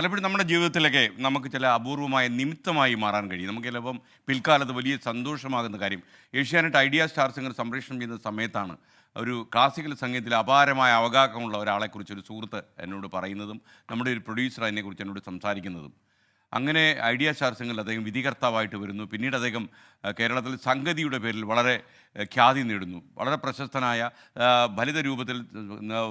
പലപ്പോഴും നമ്മുടെ ജീവിതത്തിലൊക്കെ നമുക്ക് ചില അപൂർവമായ നിമിത്തമായി മാറാൻ കഴിയും. നമുക്ക് ചിലപ്പം പിൽക്കാലത്ത് വലിയ സന്തോഷമാകുന്ന കാര്യം ഏഷ്യാനെറ്റ് ഐഡിയ സ്റ്റാർ സിംഗർ സംപ്രേഷണം ചെയ്യുന്ന സമയത്താണ് ഒരു ക്ലാസിക്കൽ സംഗീതത്തിൽ അപാരമായ അവഗാഹമുള്ള ഒരാളെക്കുറിച്ച് ഒരു സുഹൃത്ത് എന്നോട് പറയുന്നതും നമ്മുടെ ഒരു പ്രൊഡ്യൂസർ അതിനെക്കുറിച്ച് എന്നോട് സംസാരിക്കുന്നതും. അങ്ങനെ ഐഡിയ സ്റ്റാർ സിംഗറിൽ അദ്ദേഹം വിധികർത്താവായിട്ട് വരുന്നു. പിന്നീട് അദ്ദേഹം കേരളത്തിൽ സംഗതിയുടെ പേരിൽ വളരെ ഖ്യാതി നേടുന്നു. വളരെ പ്രശസ്തനായ ഫലിത രൂപത്തിൽ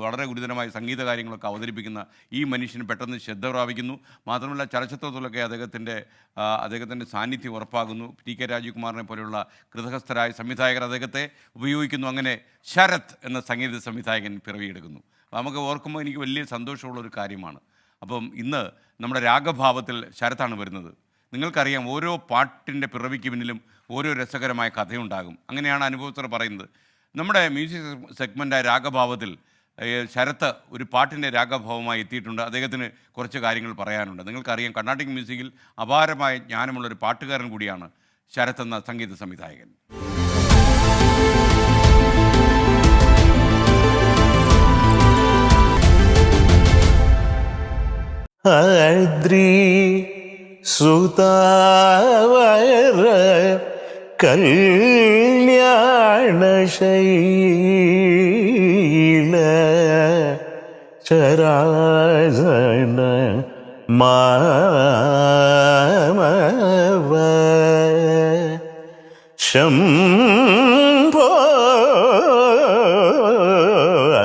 വളരെ ഗുരുതരമായ സംഗീത കാര്യങ്ങളൊക്കെ അവതരിപ്പിക്കുന്ന ഈ മനുഷ്യന് പെട്ടെന്ന് ശ്രദ്ധ പ്രാപിക്കുന്നു. മാത്രമല്ല ചലച്ചിത്രത്തിലൊക്കെ അദ്ദേഹത്തിൻ്റെ സാന്നിധ്യം ഉറപ്പാകുന്നു. ടി കെ രാജീവ്കുമാറിനെ പോലെയുള്ള കൃതഹസ്ഥരായ സംവിധായകർ അദ്ദേഹത്തെ ഉപയോഗിക്കുന്നു. അങ്ങനെ ശരത് എന്ന സംഗീത സംവിധായകൻ പിറവിയെടുക്കുന്നു. നമുക്ക് ഓർക്കുമ്പോൾ എനിക്ക് വലിയ സന്തോഷമുള്ളൊരു കാര്യമാണ്. അപ്പം ഇന്ന് നമ്മുടെ രാഗഭാവത്തിൽ ശരത്താണ് വരുന്നത്. നിങ്ങൾക്കറിയാം, ഓരോ പാട്ടിൻ്റെ പിറവിക്ക് പിന്നിലും ഓരോ രസകരമായ കഥയുണ്ടാകും. അങ്ങനെയാണ് അനുഭവസ്ഥർ പറയുന്നത്. നമ്മുടെ മ്യൂസിക് സെഗ്മെൻ്റായ രാഗഭാവത്തിൽ ശരത്ത് ഒരു പാട്ടിൻ്റെ രാഗഭാവമായി എത്തിയിട്ടുണ്ട്. അദ്ദേഹത്തിന് കുറച്ച് കാര്യങ്ങൾ പറയാനുണ്ട്. നിങ്ങൾക്കറിയാം, കർണാട്ടിക് മ്യൂസിക്കിൽ അപാരമായ ജ്ഞാനമുള്ളൊരു പാട്ടുകാരൻ കൂടിയാണ് ശരത്ത് എന്ന സംഗീത സംവിധായകൻ. അദ്രി സുതാവര കല്യാണശൈല ചരാസന മാമവ ശംഭോ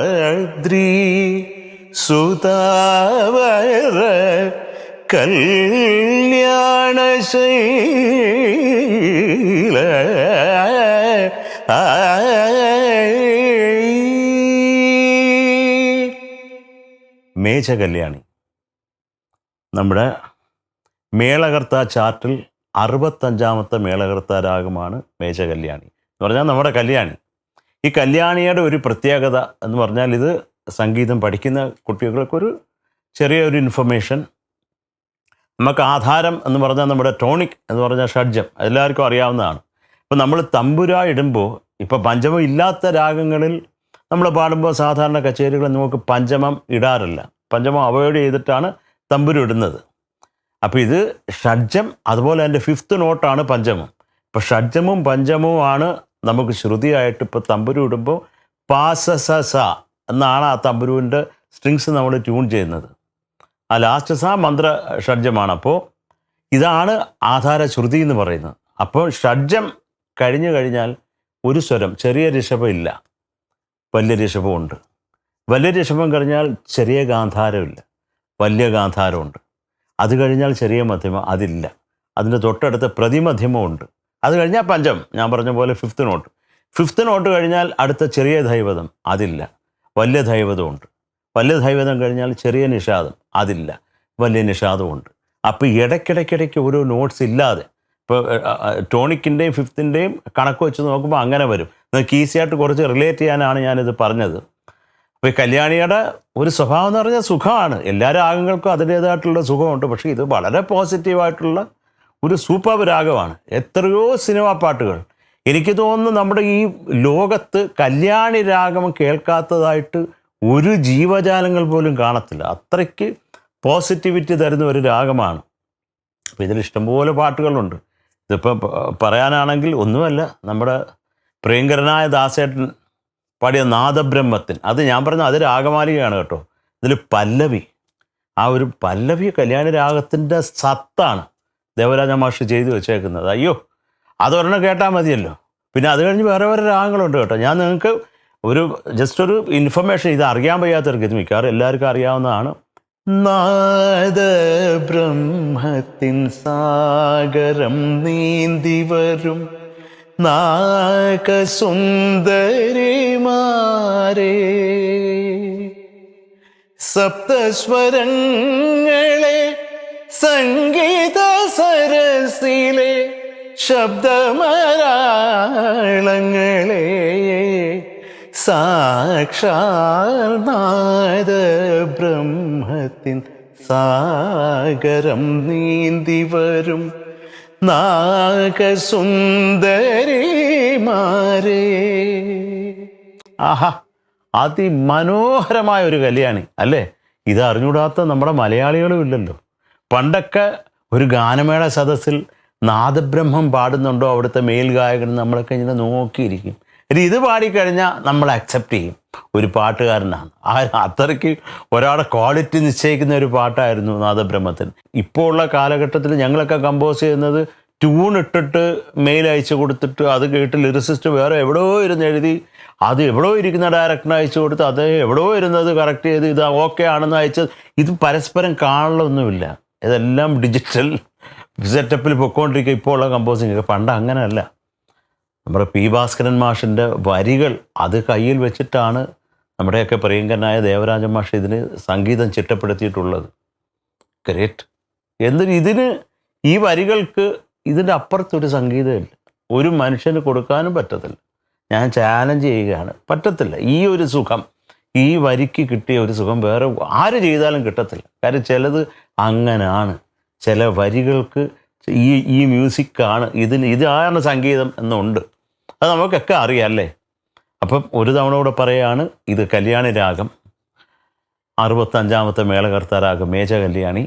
അദ്രി സുതാവര കല്യാണശൈല മേഘകല്യാണി നമ്മുടെ മേളകർത്ത ചാർട്ടിൽ 65ാമത്തെ മേളകർത്ത രാഗമാണ് മേഘകല്യാണി എന്ന് പറഞ്ഞാൽ നമ്മുടെ കല്യാണി. ഈ കല്യാണിയുടെ ഒരു പ്രത്യേകത എന്ന് പറഞ്ഞാൽ, ഇത് സംഗീതം പഠിക്കുന്ന കുട്ടികൾക്കൊരു ചെറിയൊരു ഇൻഫർമേഷൻ. നമുക്ക് ആധാരം എന്ന് പറഞ്ഞാൽ നമ്മുടെ ടോണിക് എന്ന് പറഞ്ഞാൽ ഷഡ്ജം എല്ലാവർക്കും അറിയാവുന്നതാണ്. ഇപ്പോൾ നമ്മൾ തമ്പുര ഇടുമ്പോൾ, ഇപ്പോൾ പഞ്ചമം ഇല്ലാത്ത രാഗങ്ങളിൽ നമ്മൾ പാടുമ്പോൾ സാധാരണ കച്ചേരികളിൽ നമുക്ക് പഞ്ചമം ഇടാറില്ല. പഞ്ചമം അവോയ്ഡ് ചെയ്തിട്ടാണ് തമ്പുരു ഇടുന്നത്. അപ്പോൾ ഇത് ഷഡ്ജം, അതുപോലെ എൻ്റെ 5th നോട്ടാണ് പഞ്ചമം. ഇപ്പോൾ ഷഡ്ജമും പഞ്ചമവുമാണ് നമുക്ക് ശ്രുതിയായിട്ട് ഇപ്പോൾ തമ്പുരു ഇടുമ്പോൾ പാസ സ സ എന്നാണ് ആ തമ്പുരുവിൻ്റെ സ്ട്രിങ്സ് നമ്മൾ ട്യൂൺ ചെയ്യുന്നത്. ആ ലാസ്റ്റ് സ മന്ത്ര ഷഡ്ജമാണ്. അപ്പോൾ ഇതാണ് ആധാര ശ്രുതി എന്ന് പറയുന്നത്. അപ്പോൾ ഷഡ്ജം കഴിഞ്ഞു കഴിഞ്ഞാൽ ഒരു സ്വരം, ചെറിയ ഋഷഭം ഇല്ല, വലിയ ഋഷഭമുണ്ട്. വലിയ ഋഷഭം കഴിഞ്ഞാൽ ചെറിയ ഗാന്ധാരമില്ല, വലിയ ഗാന്ധാരമുണ്ട്. അത് കഴിഞ്ഞാൽ ചെറിയ മധ്യമ, അതില്ല. അതിൻ്റെ തൊട്ടടുത്ത് പ്രതിമധ്യമമുണ്ട്. അത് കഴിഞ്ഞാൽ പഞ്ചം, ഞാൻ പറഞ്ഞ പോലെ 5th നോട്ട്. 5th നോട്ട് കഴിഞ്ഞാൽ അടുത്ത ചെറിയ ദൈവതം, അതില്ല, വലിയ ദൈവതമുണ്ട്. വലിയ ദൈവതം കഴിഞ്ഞാൽ ചെറിയ നിഷാദം, അതില്ല, വലിയ നിഷാദമുണ്ട്. അപ്പോൾ ഇടയ്ക്കിടയ്ക്കിടയ്ക്ക് ഓരോ നോട്ട്സ് ഇല്ലാതെ, ഇപ്പോൾ ടോണിക്കിൻ്റെയും 5th കണക്ക് വെച്ച് നോക്കുമ്പോൾ അങ്ങനെ വരും. നിങ്ങൾക്ക് ഈസിയായിട്ട് കുറച്ച് റിലേറ്റ് ചെയ്യാനാണ് ഞാനിത് പറഞ്ഞത്. അപ്പോൾ ഈ കല്യാണിയുടെ ഒരു സ്വഭാവം എന്ന് പറഞ്ഞാൽ സുഖമാണ്. എല്ലാ രാഗങ്ങൾക്കും അതിൻ്റേതായിട്ടുള്ള സുഖമുണ്ട്. പക്ഷേ ഇത് വളരെ പോസിറ്റീവായിട്ടുള്ള ഒരു സൂപ്പർ രാഗമാണ്. എത്രയോ സിനിമാ പാട്ടുകൾ, എനിക്ക് തോന്നുന്നു നമ്മുടെ ഈ ലോകത്ത് കല്യാണി രാഗം കേൾക്കാത്തതായിട്ട് ഒരു ജീവജാലങ്ങൾ പോലും കാണത്തില്ല. അത്രയ്ക്ക് പോസിറ്റിവിറ്റി തരുന്ന ഒരു രാഗമാണ്. അപ്പോൾ ഇതിൽ ഇഷ്ടംപോലെ പാട്ടുകളുണ്ട്. ഇതിപ്പോൾ പറയാനാണെങ്കിൽ ഒന്നുമല്ല, നമ്മുടെ പ്രിയങ്കരനായ ദാസേട്ടൻ പാടിയ നാദബ്രഹ്മത്തിൻ, അത് ഞാൻ പറഞ്ഞ അത് രാഗമാലികയാണ് കേട്ടോ. ഇതിൽ പല്ലവി, ആ ഒരു പല്ലവി കല്യാണി രാഗത്തിൻ്റെ സത്താണ് ദേവരാജ മാഷ് ചെയ്തു വെച്ചേക്കുന്നത്. അയ്യോ, അതൊരെണ്ണം കേട്ടാൽ മതിയല്ലോ. പിന്നെ അത് കഴിഞ്ഞ് വേറെ വേറെ രാഗങ്ങളുണ്ട് കേട്ടോ. ഞാൻ നിങ്ങൾക്ക് ജസ്റ്റ് ഒരു ഇൻഫർമേഷൻ, ഇത് അറിയാൻ വയ്യാത്തവർക്ക്, ഇത് മിക്കവാറും എല്ലാവർക്കും അറിയാവുന്നതാണ്. നാദബ്രഹ്മത്തിൻ സാഗരം നീന്തി വരും നാഗസുന്ദരിമാരേ, സപ്തസ്വരങ്ങളെ സംഗീത സരസിലെ ശബ്ദമരാളങ്ങളെ, സാക്ഷാൽ നാദബ്രഹ്മത്തിൻ സാഗരം നീന്തി വരും നാഗസുന്ദരിമാരേ. ആഹാ, അതിമനോഹരമായ ഒരു കല്യാണി അല്ലേ? ഇത് അറിഞ്ഞൂടാത്ത നമ്മുടെ മലയാളികളും ഇല്ലല്ലോ. പണ്ടൊക്കെ ഒരു ഗാനമേള സദസ്സിൽ നാദബ്രഹ്മം പാടുന്നുണ്ടോ അവിടുത്തെ മേൽഗായകൻ നമ്മളൊക്കെ ഇങ്ങനെ നോക്കിയിരിക്കും. ഇത് പാടിക്കഴിഞ്ഞാൽ നമ്മൾ അക്സെപ്റ്റ് ചെയ്യും ഒരു പാട്ടുകാരനാണ്. അത്രയ്ക്ക് ഒരാളുടെ ക്വാളിറ്റി നിശ്ചയിക്കുന്ന ഒരു പാട്ടായിരുന്നു നാദബ്രഹ്മത്തിന്. ഇപ്പോൾ ഉള്ള കാലഘട്ടത്തിൽ ഞങ്ങളൊക്കെ കമ്പോസ് ചെയ്യുന്നത് ട്യൂൺ ഇട്ടിട്ട് മെയിൽ അയച്ചു കൊടുത്തിട്ട് അത് കേട്ട് ലിറിസിസ്റ്റ് വേറെ എവിടെയോ ഇരുന്ന് എഴുതി അത് എവിടെയോ ഇരിക്കുന്ന ഡയറക്ടറിന് അയച്ചു കൊടുത്ത് അത് എവിടെയോ ഇരുന്നത് കറക്റ്റ് ചെയ്ത് ഇത് ഓക്കെ ആണെന്ന് അയച്ചത്. ഇത് പരസ്പരം കാണലൊന്നുമില്ല. ഇതെല്ലാം ഡിജിറ്റൽ സെറ്റപ്പിൽ പൊയ്ക്കൊണ്ടിരിക്കുക ഇപ്പോൾ ഉള്ള കമ്പോസിങ്. പണ്ട് അങ്ങനെയല്ല. നമ്മുടെ പി ഭാസ്കരൻ മാഷിൻ്റെ വരികൾ അത് കയ്യിൽ വെച്ചിട്ടാണ് നമ്മുടെയൊക്കെ പ്രിയങ്കരനായ ദേവരാജൻ മാഷ് ഇതിന് സംഗീതം ചിട്ടപ്പെടുത്തിയിട്ടുള്ളത്. ഗ്രേറ്റ്. എന്നിട്ട് ഇതിന് ഈ വരികൾക്ക് ഇതിൻ്റെ അപ്പുറത്തൊരു സംഗീതമില്ല. ഒരു മനുഷ്യന് കൊടുക്കാനും പറ്റത്തില്ല. ഞാൻ ചാലഞ്ച് ചെയ്യുകയാണ്, പറ്റത്തില്ല. ഈ ഒരു സുഖം, ഈ വരിക്ക് കിട്ടിയ ഒരു സുഖം വേറെ ആര് ചെയ്താലും കിട്ടത്തില്ല. കാര്യം ചിലത് അങ്ങനെയാണ്. ചില വരികൾക്ക് ഈ മ്യൂസിക്കാണ് ഇതാണ് സംഗീതം എന്നുണ്ട്. അത് നമുക്കൊക്കെ അറിയാം അല്ലേ. അപ്പം ഒരു തവണ കൂടെ പറയുകയാണ്, ഇത് കല്യാണി രാഗം, 65ാമത്തെ മേളകർത്താ രാഗം മേജ കല്യാണി.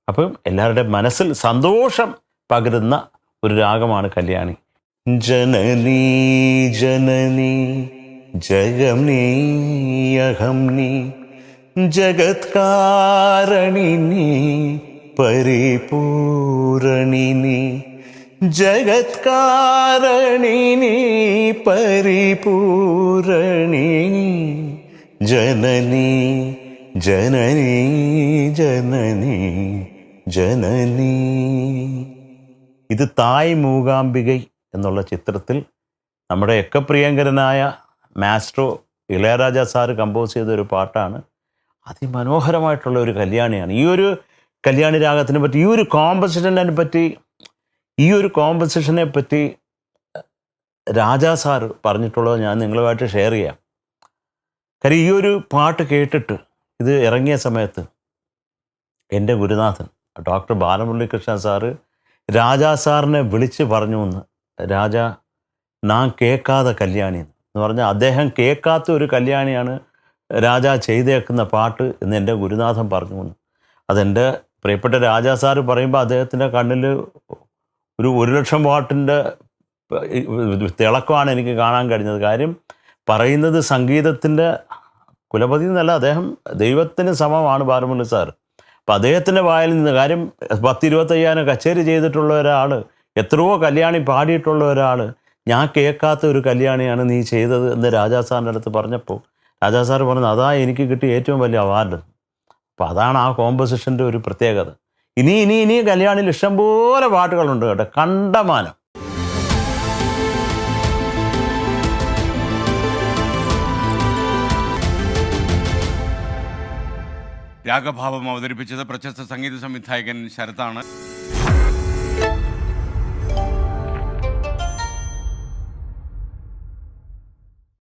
അപ്പം എല്ലാവരുടെ മനസ്സിൽ സന്തോഷം പകരുന്ന ഒരു രാഗമാണ് കല്യാണി. ജനനീ ജനനീ ജഗം നീ അഹം നീ ജഗത്കാരണിനി പരിപൂരണിനി ജഗത്കാരണിനി പരിപൂരണിനി ജനനീ ജനനീ ജനനീ ജനനീ. ഇത് തായ് മൂകാംബികൈ എന്നുള്ള ചിത്രത്തിൽ നമ്മുടെയൊക്കെ പ്രിയങ്കരനായ മാസ്ട്രോ ഇളയരാജ സാറ് കമ്പോസ് ചെയ്ത ഒരു പാട്ടാണ്. അതിമനോഹരമായിട്ടുള്ള ഒരു കല്യാണിയാണ്. ഈ ഒരു കല്യാണി രാഗത്തിനെ പറ്റി, ഈ ഒരു കോമ്പസിഷനെ പറ്റി രാജാ സാർ പറഞ്ഞിട്ടുള്ളത് ഞാൻ നിങ്ങളുമായിട്ട് ഷെയർ ചെയ്യാം. കാര്യം ഈ ഒരു പാട്ട് കേട്ടിട്ട് ഇത് ഇറങ്ങിയ സമയത്ത് എൻ്റെ ഗുരുനാഥൻ ഡോക്ടർ ബാലമുരളികൃഷ്ണൻ സാറ് രാജാ സാറിനെ വിളിച്ച് പറഞ്ഞു എന്ന്, രാജാ നാം കേൾക്കാത്ത കല്യാണി എന്ന് പറഞ്ഞാൽ അദ്ദേഹം കേൾക്കാത്ത ഒരു കല്യാണിയാണ് രാജാ ചെയ്തേക്കുന്ന പാട്ട് എന്ന് എൻ്റെ ഗുരുനാഥൻ പറഞ്ഞു എന്ന്. അതെൻ്റെ പ്രിയപ്പെട്ട രാജാ സാറ് പറയുമ്പോൾ അദ്ദേഹത്തിൻ്റെ കണ്ണിൽ ഒരു 1,00,000 വാട്ടിൻ്റെ തിളക്കമാണ് എനിക്ക് കാണാൻ കഴിഞ്ഞത്. കാര്യം പറയുന്നത് സംഗീതത്തിൻ്റെ കുലപതി എന്നല്ല, അദ്ദേഹം ദൈവത്തിന് സമമാണ് ബാലമുരളി സാർ. അപ്പം അദ്ദേഹത്തിൻ്റെ വായിൽ നിന്ന്, കാര്യം 10-25 കച്ചേരി ചെയ്തിട്ടുള്ള ഒരാൾ, എത്രയോ കല്യാണി പാടിയിട്ടുള്ള ഒരാൾ, ഞാൻ കേൾക്കാത്ത ഒരു കല്യാണിയാണ് നീ ചെയ്തത് എന്ന് രാജാ സാറിൻ്റെ അടുത്ത് പറഞ്ഞപ്പോൾ രാജാ സാർ പറഞ്ഞത് അതാ എനിക്ക് കിട്ടിയ ഏറ്റവും വലിയ അവാർഡ്. അപ്പോൾ അതാണ് ആ കോമ്പോസിഷൻ്റെ ഒരു പ്രത്യേകത. ഇനി കല്യാണിയിൽ ഇഷ്ടംപോലെ പാട്ടുകളുണ്ട് കേട്ടോ, കണ്ടമാനം. രാഗഭാവം അവതരിപ്പിച്ചത് പ്രശസ്ത സംഗീത സംവിധായകൻ ശരത്താണ്.